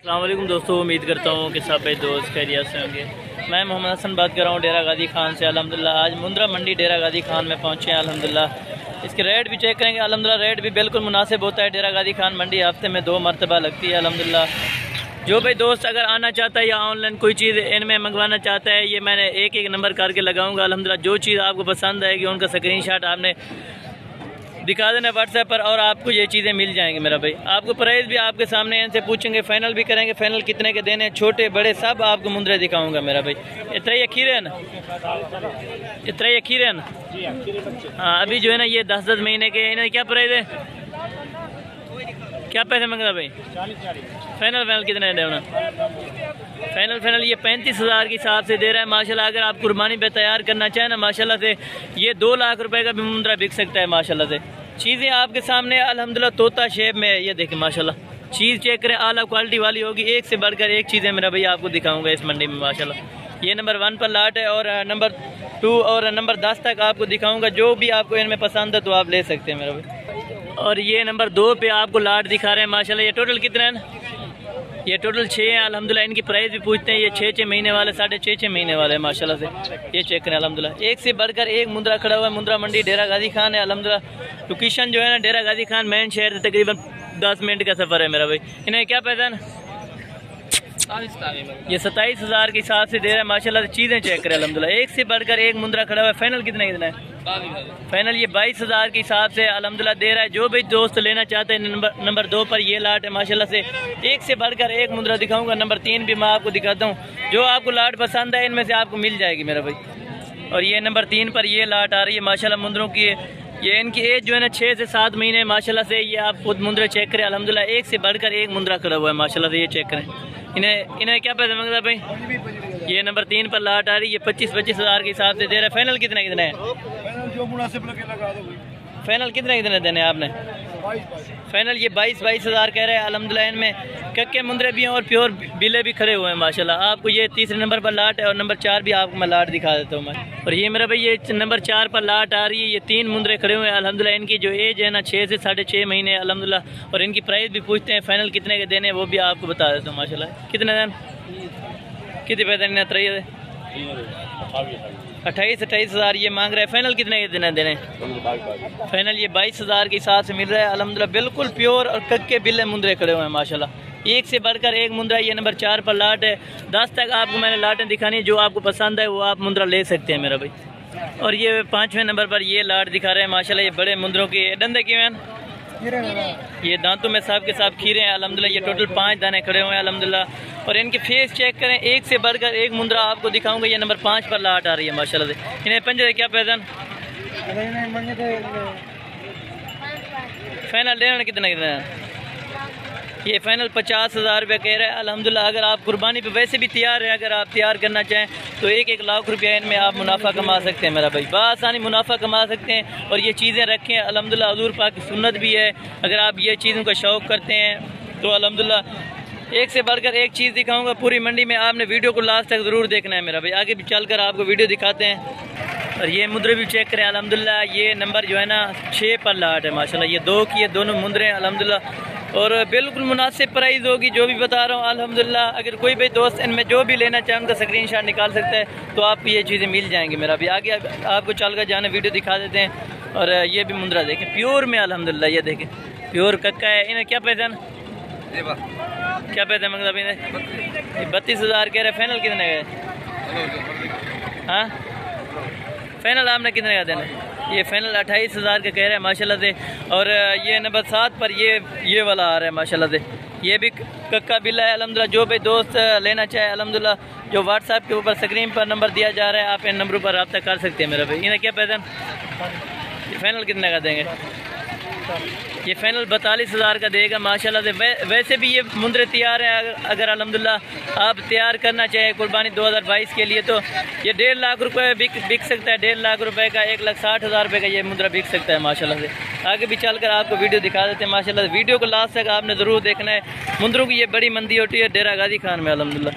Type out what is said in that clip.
अस्सलाम वालेकुम दोस्तों, उम्मीद करता हूँ कि सब दोस्त खैरियत से होंगे। मैं मोहम्मद हसन बात कर रहा हूँ डेरा गाजी खान से। अल्हम्दुलिल्लाह आज मुंद्रा मंडी डेरा गाजी खान में पहुँचे हैं। अल्हम्दुलिल्लाह इसके रेट भी चेक करेंगे। अल्हम्दुलिल्लाह रेट भी बिल्कुल मुनासिब होता है। डेरा गाजी खान मंडी हफ्ते में 2 मरतबा लगती है। अल्हम्दुलिल्लाह जो भाई दोस्त अगर आना चाहता है या ऑनलाइन कोई चीज़ इनमें मंगवाना चाहता है, ये मैंने एक नंबर करके लगाऊंगा। अल्हम्दुलिल्लाह जो चीज़ आपको पसंद आएगी उनका स्क्रीनशॉट आपने दिखा देना व्हाट्सएप पर और आपको ये चीज़ें मिल जाएंगी मेरा भाई। आपको प्राइस भी आपके सामने इनसे पूछेंगे, फाइनल भी करेंगे। फाइनल कितने के देने, छोटे बड़े सब आपको मुंद्रे दिखाऊंगा मेरा भाई। इतना ही खीरे है ना, इतना ही खीरे है ना। हाँ अभी जो है ना ये 10-10 महीने के, इन्हें क्या प्राइस है, क्या पैसे मांग रहा भाई? फाइनल कितने दे? फाइनल ये 35,000 के हिसाब से दे रहा है माशाल्लाह। अगर आप कुर्बानी पे तैयार करना चाहें ना माशाल्लाह से ये 2 लाख रुपए का भी मुंद्रा बिक सकता है माशाल्लाह से। चीज़ें आपके सामने अल्हम्दुलिल्लाह तोता शेप में है। ये देखें माशाल्लाह, चीज़ चेक करें, आला क्वालिटी वाली होगी। एक से बढ़कर एक चीज़ें मेरा भाई आपको दिखाऊंगा इस मंडी में माशाल्लाह। ये नंबर 1 पर लाट है और नंबर 2 और नंबर 10 तक आपको दिखाऊंगा। जो भी आपको इनमें पसंद है तो आप ले सकते हैं मेरा भाई। और ये नंबर 2 पे आपको लाट दिखा रहे हैं माशाल्लाह। ये टोटल कितने हैं? ये टोटल 6 है अल्हम्दुलिल्लाह। इनकी प्राइस भी पूछते हैं। ये 6 महीने वाले, 6.5 महीने वाले माशाल्लाह से। ये चेक करें अल्हम्दुलिल्लाह, एक से बढ़कर एक मुंद्रा खड़ा हुआ है। मुंद्रा मंडी डेरा गाजी खान है अल्हम्दुलिल्लाह। लोकेशन जो है ना डेरा गाजी खान मेन शहर से तकरीबन 10 मिनट का सफ़र है मेरा भाई। इन्हें क्या पैसा है? ये 27,000 के हिसाब से दे रहा है माशाल्लाह। चीज़ें चेक करें अल्हम्दुलिल्लाह, एक से बढ़कर एक मुंद्रा खड़ा हुआ है। फाइनल कितना है? फाइनल ये 22,000 के हिसाब से अल्हम्दुलिल्लाह दे रहा है। जो भी दोस्त लेना चाहते हैं नंबर 2 पर ये लाट है माशाल्लाह से। एक से बढ़कर एक मुंद्रा दिखाऊंगा। नंबर 3 भी मैं आपको दिखाता हूँ। जो आपको लाट पसंद है इनमें से आपको मिल जाएगी मेरा भाई। और ये नंबर 3 पर ये लाट आ रही है माशाल्लाह मुंद्रों की। ये इनकी एज जो है ना 6 से 7 महीने माशाल्लाह से। ये आप खुद मुंद्रा चेक करें अल्हम्दुलिल्लाह, एक से बढ़कर एक मुंद्रा खड़ा हुआ है माशाल्लाह से। ये चेक करें। इन्हें क्या पैसे मांगता है भाई? ये नंबर 3 पर लाट आ रही है। 25,000 के हिसाब से दे रहा है। फाइनल कितने है? जो मुनासिब लगे लगा दो। फाइनल कितने देने आपने? फाइनल ये 22,000 कह रहे हैं अल्हम्दुलिल्लाह। इनमें कक्के मुंद्रे भी हैं और प्योर बिले भी खड़े हुए हैं माशाल्लाह। आपको ये 3 नंबर पर लाट है और नंबर 4 भी आपको मैं लाट दिखा देता हूँ मैं। और ये मेरा भाई ये नंबर 4 पर लाट आ रही है। ये 3 मुंद्रे खड़े हुए हैं अल्हम्दुलिल्लाह। इनकी जो एज है ना 6 से 6.5 महीने अल्हम्दुलिल्लाह। और इनकी प्राइस भी पूछते हैं, फाइनल कितने के देने वो भी आपको बता देता हूँ माशाल्लाह। कितने दिन कितने पैसे देने? 28,000 ये मांग रहे हैं। फाइनल कितने के देने? फाइनल ये 22,000 के हिसाब से मिल रहा है अल्हम्दुलिल्लाह। बिल्कुल प्योर और कक्के बिल्ले मुंद्रे खड़े हुए हैं माशाल्लाह। एक से बढ़कर एक मुंद्रा। ये नंबर 4 पर लाट है। 10 तक आपको मैंने लाटें दिखानी है। जो आपको पसंद है वो आप मुंद्रा ले सकते हैं मेरा भाई। और ये 5वें नंबर पर ये लाट दिखा रहे हैं माशाल्लाह। ये बड़े मुंद्रों की डंडे क्यों हैं? ये दांतों में साहब के साथ खीरे हैं अल्हम्दुलिल्लाह। ये टोटल 5 दाने खड़े हुए हैं अल्हम्दुलिल्लाह। और इनके फेस चेक करें, एक से बढ़कर एक मुंद्रा आपको दिखाऊंगा। ये नंबर 5 पर लाट आ रही है माशाल्लाह से। इन्हें पंजे क्या पैसा? फाइनल देना कितना? ये फाइनल 50,000 रुपये कह रहा है अल्हम्दुलिल्लाह। अगर आप कुर्बानी पे वैसे भी तैयार है, अगर आप तैयार करना चाहें तो 1-1 लाख रुपया इनमें आप मुनाफा कमा सकते हैं मेरा भाई। बआसानी मुनाफा कमा सकते हैं। और ये चीज़ें रखें अल्हम्दुलिल्लाह, हुज़ूर पाक की सुन्नत भी है। अगर आप ये चीज़ों का शौक़ करते हैं तो अल्हम्दुलिल्लाह एक से बढ़कर एक चीज़ दिखाऊंगा पूरी मंडी में। आपने वीडियो को लास्ट तक ज़रूर देखना है मेरा भाई। आगे भी चलकर आपको वीडियो दिखाते हैं। और ये मुंद्रे भी चेक करें अल्हम्दुलिल्लाह। ये नंबर जो है ना 6 पर लाट है माशाल्लाह। ये 2 की ये दोनों मुंद्रे हैं अल्हम्दुलिल्लाह। और बिल्कुल मुनासिब प्राइस होगी जो भी बता रहा हूँ अल्हम्दुलिल्लाह। अगर कोई भी दोस्त इनमें जो भी लेना चाहे उनका स्क्रीनशॉट निकाल सकता है तो आपको ये चीज़ें मिल जाएंगी मेरा भी। आगे आपको चलकर जाने वीडियो दिखा देते हैं। और ये भी मुंद्रा देखें प्योर में अल्हम्दुलिल्लाह। ये देखें प्योर कक्का है। इन्हें क्या पैसा ना, क्या पैसा मांगता भाई? 32,000 कह रहे। फाइनल कितने गए? हाँ फाइनल आपने कितने का देना? ये फाइनल 28,000 का कह रहा है माशाल्लाह से। और ये नंबर 7 पर ये वाला आ रहा है माशाल्लाह से। ये भी कक्का बिल्ला है अल्हम्दुलिल्लाह। जो भी दोस्त लेना चाहे अल्हम्दुलिल्लाह, जो व्हाट्सएप के ऊपर स्क्रीन पर नंबर दिया जा रहा है आप इन नंबरों पर रब्ता कर सकते हैं मेरा भाई। इन्हें क्या पैसा? फाइनल कितने का देंगे? ये फाइनल 42,000 का देगा माशाल्लाह से। वैसे भी ये मुंद्रे तैयार है। अगर अल्हम्दुलिल्लाह आप तैयार करना चाहें कुर्बानी 2022 के लिए तो ये 1.5 लाख रुपये बिक सकता है। 1.5 लाख रुपये का 1,60,000 रुपये का ये मुंद्रा बिक सकता है माशाल्लाह से। आगे भी चलकर आपको वीडियो दिखा देते हैं माशाल्लाह। वीडियो को लास्ट तक आपने ज़रूर देखना है। मुंद्रों की ये बड़ी मंदी होती है डेरा गाजी खान में अल्हम्दुलिल्लाह।